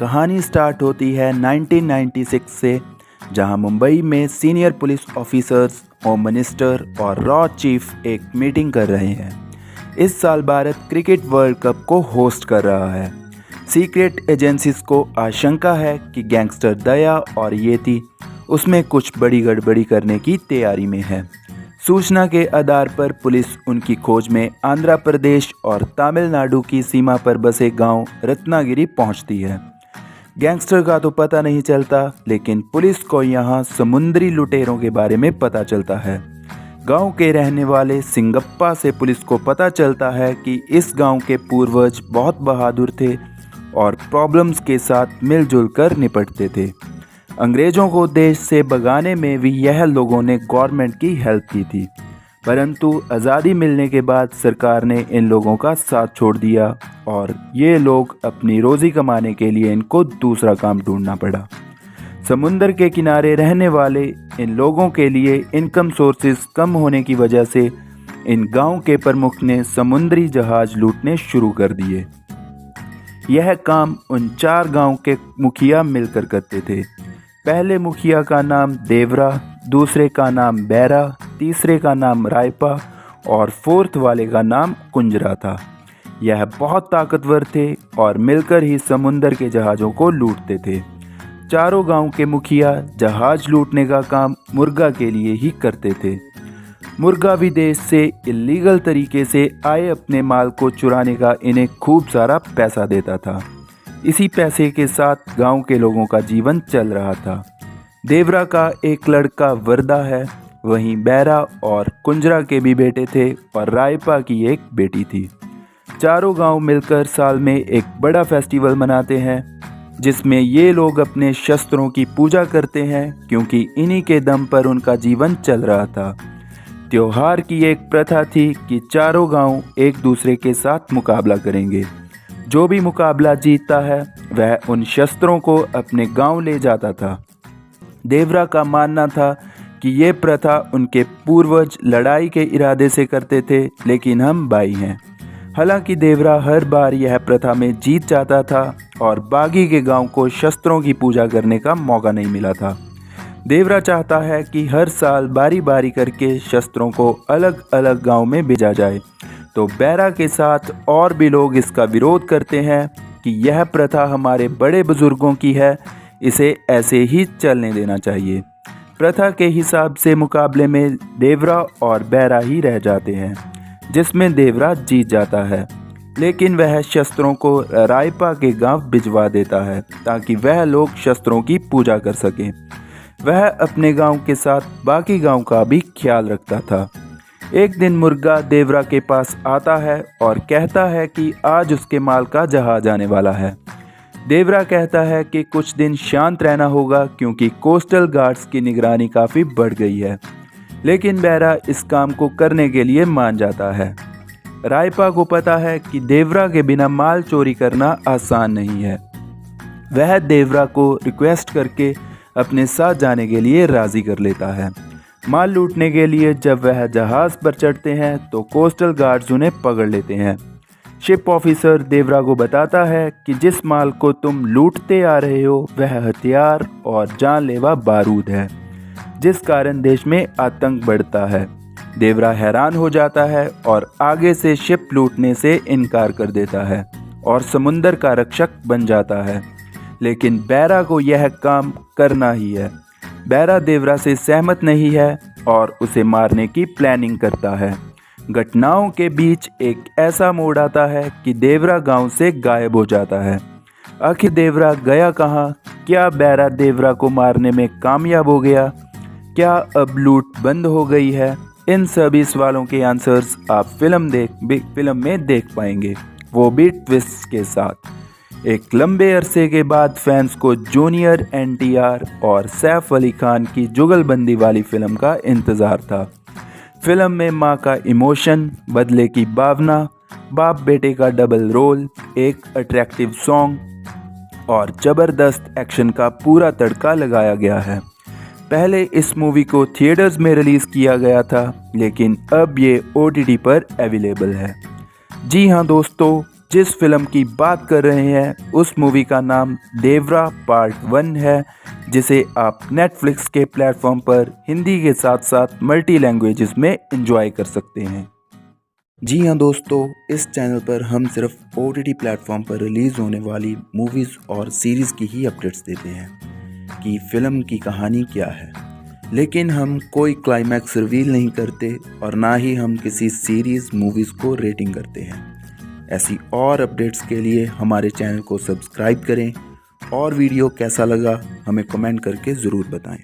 कहानी स्टार्ट होती है 1996 से, जहां मुंबई में senior police officers, home minister और रॉ चीफ एक मीटिंग कर रहे हैं। इस साल भारत क्रिकेट वर्ल्ड कप को होस्ट कर रहा है। सीक्रेट एजेंसीज को आशंका है कि गैंगस्टर दया और येती उसमें कुछ बड़ी गड़बड़ी करने की तैयारी में है। सूचना के आधार पर पुलिस उनकी खोज में आंध्र प्रदेश और तमिलनाडु की सीमा पर बसे गांव रत्नागिरी पहुंचती है। गैंगस्टर का तो पता नहीं चलता, लेकिन पुलिस को यहां समुद्री लुटेरों के बारे में पता चलता है। गांव के रहने वाले सिंगप्पा से पुलिस को पता चलता है कि इस गांव के पूर्वज बहुत बहादुर थे और प्रॉब्लम्स के साथ मिलजुल कर निपटते थे। अंग्रेज़ों को देश से भगाने में भी यह लोगों ने गवर्नमेंट की हेल्प की थी, परंतु आज़ादी मिलने के बाद सरकार ने इन लोगों का साथ छोड़ दिया और ये लोग अपनी रोज़ी कमाने के लिए इनको दूसरा काम ढूंढना पड़ा। समुंदर के किनारे रहने वाले इन लोगों के लिए इनकम सोर्सेज कम होने की वजह से इन गांव के प्रमुख ने समुद्री जहाज लूटने शुरू कर दिए। यह काम उन 4 गांव के मुखिया मिलकर करते थे। पहले मुखिया का नाम देवरा, दूसरे का नाम बैरा, तीसरे का नाम रायपा और फोर्थ वाले का नाम कुंजरा था। यह बहुत ताकतवर थे और मिलकर ही समुंदर के जहाज़ों को लूटते थे। चारों गांव के मुखिया जहाज़ लूटने का काम मुर्गा के लिए ही करते थे। मुर्गा विदेश से इलीगल तरीके से आए अपने माल को चुराने का इन्हें खूब सारा पैसा देता था। इसी पैसे के साथ गांव के लोगों का जीवन चल रहा था। देवरा का एक लड़का वरदा है, वहीं बैरा और कुंजरा के भी बेटे थे और रायपा की एक बेटी थी। चारों गांव मिलकर साल में एक बड़ा फेस्टिवल मनाते हैं, जिसमें ये लोग अपने शस्त्रों की पूजा करते हैं, क्योंकि इन्हीं के दम पर उनका जीवन चल रहा था। त्योहार की एक प्रथा थी कि चारों गांव एक दूसरे के साथ मुकाबला करेंगे। जो भी मुकाबला जीतता है वह उन शस्त्रों को अपने गांव ले जाता था। देवरा का मानना था कि ये प्रथा उनके पूर्वज लड़ाई के इरादे से करते थे, लेकिन हम भाई हैं। हालांकि देवरा हर बार यह प्रथा में जीत जाता था और बागी के गांव को शस्त्रों की पूजा करने का मौका नहीं मिला था। देवरा चाहता है कि हर साल बारी बारी करके शस्त्रों को अलग अलग गांव में भेजा जाए, तो बैरा के साथ और भी लोग इसका विरोध करते हैं कि यह प्रथा हमारे बड़े बुजुर्गों की है, इसे ऐसे ही चलने देना चाहिए। प्रथा के हिसाब से मुकाबले में देवरा और बैरा ही रह जाते हैं, जिसमें देवरा जीत जाता है, लेकिन वह शस्त्रों को रायपा के गांव भिजवा देता है ताकि वह लोग शस्त्रों की पूजा कर सकें। वह अपने गांव के साथ बाकी गांव का भी ख्याल रखता था। एक दिन मुर्गा देवरा के पास आता है और कहता है कि आज उसके माल का जहाज आने वाला है। देवरा कहता है कि कुछ दिन शांत रहना होगा, क्योंकि कोस्टल गार्ड्स की निगरानी काफ़ी बढ़ गई है, लेकिन बैरा इस काम को करने के लिए मान जाता है। रायपा को पता है कि देवरा के बिना माल चोरी करना आसान नहीं है। वह देवरा को रिक्वेस्ट करके अपने साथ जाने के लिए राज़ी कर लेता है। माल लूटने के लिए जब वह जहाज़ पर चढ़ते हैं तो कोस्टल गार्ड्स उन्हें पकड़ लेते हैं। शिप ऑफिसर देवरा को बताता है कि जिस माल को तुम लूटते आ रहे हो वह हथियार और जानलेवा बारूद है, जिस कारण देश में आतंक बढ़ता है। देवरा हैरान हो जाता है और आगे से शिप लूटने से इनकार कर देता है और समुंदर का रक्षक बन जाता है, लेकिन बैरा को यह काम करना ही है। बैरा देवरा से सहमत नहीं है और उसे मारने की प्लानिंग करता है। घटनाओं के बीच एक ऐसा मोड़ आता है कि देवरा गांव से गायब हो जाता है। आखिर देवरा गया कहाँ? क्या बैरा देवरा को मारने में कामयाब हो गया? क्या अब लूट बंद हो गई है? इन सभी सवालों के आंसर्स आप फिल्म में देख पाएंगे, वो भी ट्विस्ट के साथ। एक लंबे अरसे के बाद फैंस को जूनियर NTR और सैफ अली खान की जुगलबंदी वाली फिल्म का इंतज़ार था। फिल्म में माँ का इमोशन, बदले की भावना, बाप बेटे का डबल रोल, एक अट्रैक्टिव सॉन्ग और ज़बरदस्त एक्शन का पूरा तड़का लगाया गया है। पहले इस मूवी को थिएटर्स में रिलीज़ किया गया था, लेकिन अब ये OTT पर अवेलेबल है। जी हाँ दोस्तों, जिस फिल्म की बात कर रहे हैं उस मूवी का नाम देवरा पार्ट 1 है, जिसे आप नेटफ्लिक्स के प्लेटफॉर्म पर हिंदी के साथ साथ मल्टी लैंग्वेजेस में एंजॉय कर सकते हैं। जी हाँ दोस्तों, इस चैनल पर हम सिर्फ OTT प्लेटफॉर्म पर रिलीज़ होने वाली मूवीज़ और सीरीज़ की ही अपडेट्स देते हैं कि फ़िल्म की कहानी क्या है, लेकिन हम कोई क्लाइमैक्स रिवील नहीं करते और ना ही हम किसी सीरीज़ मूवीज़ को रेटिंग करते हैं। ऐसी और अपडेट्स के लिए हमारे चैनल को सब्सक्राइब करें और वीडियो कैसा लगा हमें कमेंट करके ज़रूर बताएं।